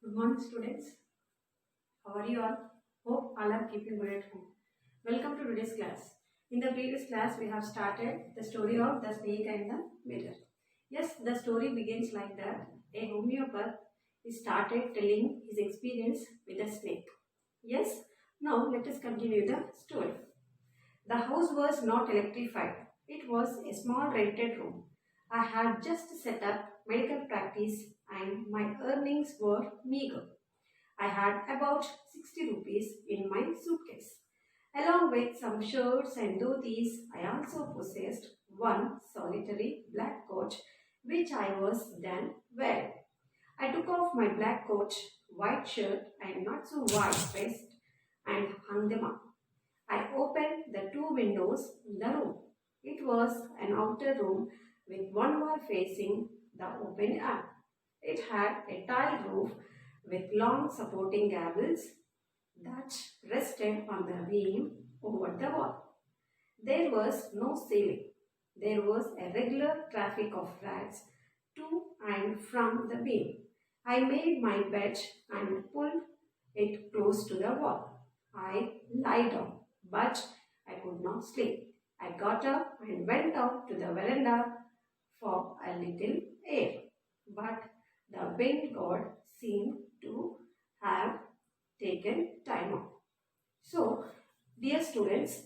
Good morning, students. How are you all? Hope all are keeping good at home. Welcome to today's class. In the previous class, we have started the story of the snake and the mirror. Yes, the story begins like that. A homeopath started telling his experience with the snake. Yes, now let us continue the story. The house was not electrified. It was a small rented room. I had just set up medical practice and my earnings were meager. I had about 60 rupees in my suitcase. Along with some shirts and dhotis, I also possessed one solitary black coat which I was then wearing. I took off my black coat, white shirt and not so white vest and hung them up. I opened the two windows in the room. It was an outer room with one wall facing the open air. It had a tiled roof with long supporting gables that rested on the beam over the wall. There was no ceiling. There was a regular traffic of rats to and from the beam. I made my bed and pulled it close to the wall. I lay down, but I could not sleep. I got up and went out to the veranda for a little air. But the wind god seemed to have taken time off. So, dear students,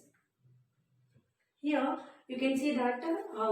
here you can see that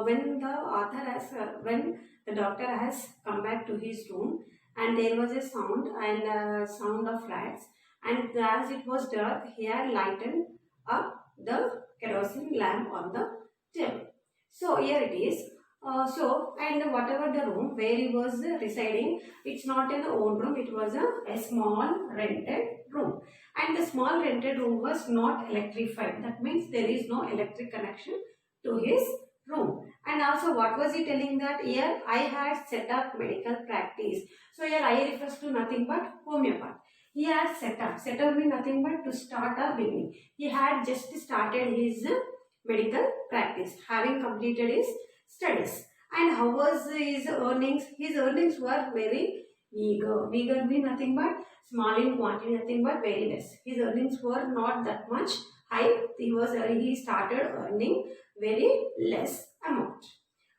when the doctor has come back to his room and there was a sound and sound of rats, and as it was dark, he had lightened up the kerosene lamp on the table. So here it is. And whatever the room where he was residing, it's not an own room, it was a small rented room. And the small rented room was not electrified. That means there is no electric connection to his room. And also what was he telling that here I had set up medical practice. So here I refers to nothing but homeopath. He had set up. Set up means nothing but to start or beginning. He had just started his medical practice, having completed his studies. And how was his earnings? His earnings were very meager. Meager means nothing but small in quantity, nothing but very less. His earnings were not that much high. He started earning very less amount.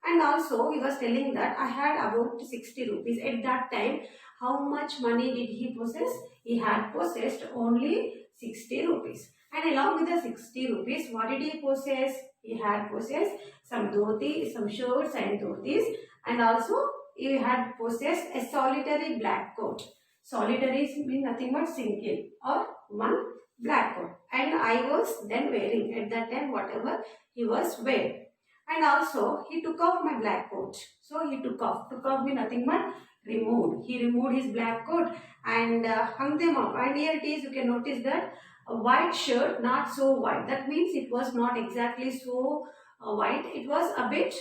And also he was telling that I had about 60 rupees. At that time, how much money did he possess? He had possessed only 60 rupees. And along with the 60 rupees, what did he possess? He had possessed some dhoti, some shirts and dhotis, and also he had possessed a solitary black coat. Solitary means nothing but single or one black coat. And I was then wearing at that time whatever he was wearing. And also he took off my black coat. So he took off. Took off means nothing but removed. He removed his black coat and hung them up. And here it is, you can notice that a white shirt, not so white. That means it was not exactly so white. It was a bit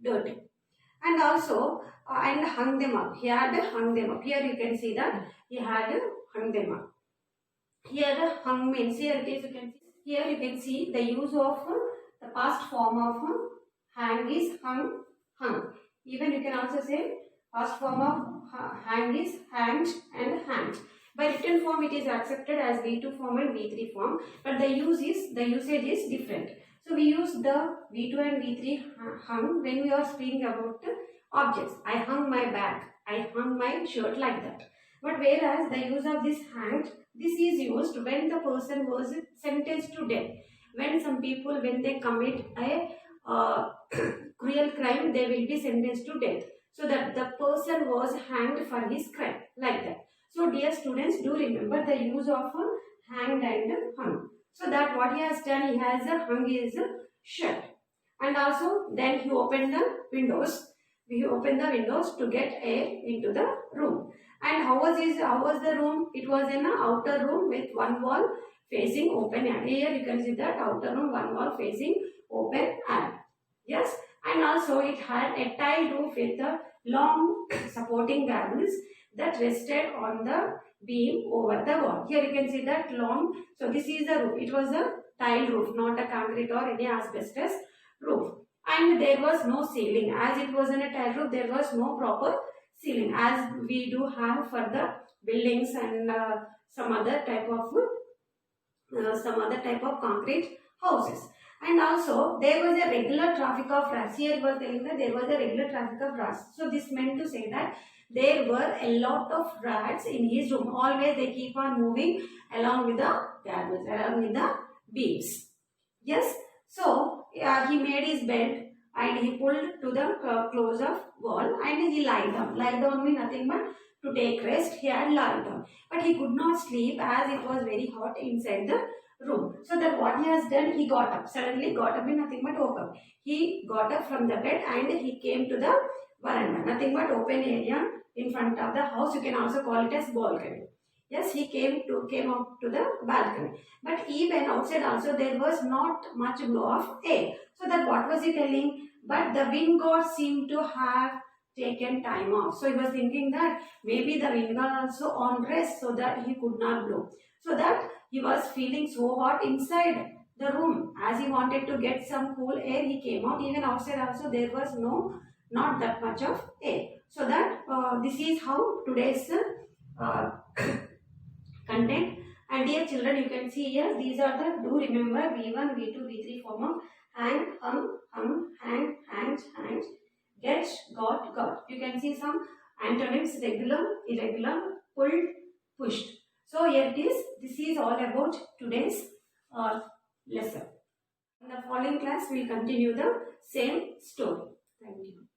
dirty. And also and hung them up. He had hung them up. Here you can see that he had hung them up. Here the hung means here it is. Here you can see the use of the past form of hang is hung, hung. Even you can also say past form of hang is hanged and hanged. By written form, it is accepted as V2 form and V3 form, but the usage is different. So we use the V2 and V3 hung when we are speaking about objects. I hung my bag, I hung my shirt, like that. But whereas the use of this hanged, this is used when the person was sentenced to death. When some people, when they commit a cruel crime, they will be sentenced to death. So that the person was hanged for his crime, like that. So dear students, do remember the use of hanged and hung. So that what he has done, he has hung his shirt. And also then he opened the windows. He opened the windows to get air into the room. And how was the room? It was in an outer room with one wall facing open air. Here you can see that outer room, one wall facing open air. Yes. And also it had a tiled roof with long supporting gables that rested on the beam over the wall. Here you can see that long. So this is the roof. It was a tiled roof, not a concrete or any asbestos roof. And there was no ceiling. As it was in a tiled roof, there was no proper ceiling, as we do have for the buildings and some other type of concrete houses. And also there was a regular traffic of rats. Here it was telling that there was a regular traffic of rats. So this meant to say that there were a lot of rats in his room. Always they keep on moving along with the tables, along with the beams. Yes. So he made his bed and he pulled to the close of wall and he lied down. Lie down means nothing but to take rest. He had lied down, but he could not sleep as it was very hot inside the room. So that what he has done, he got up. Suddenly got up means nothing but woke up. He got up from the bed and he came to the veranda. Nothing but open area in front of the house. You can also call it as balcony. Yes, he came up to the balcony. But even outside also there was not much blow of air. So that what was he telling? But the wind god seemed to have taken time off. So he was thinking that maybe the wind god also on rest so that he could not blow. So that he was feeling so hot inside the room. As he wanted to get some cool air, he came out. Even outside also there was not that much of air. So that this is how today's content. And dear children, you can see here, these are the, do remember V1, V2, V3 form of hang, hung, hang, hanged, hanged, get, got. You can see some antonyms: regular, irregular, pulled, pushed. So here it is. This is all about today's lesson. In the following class, we will continue the same story. Thank you.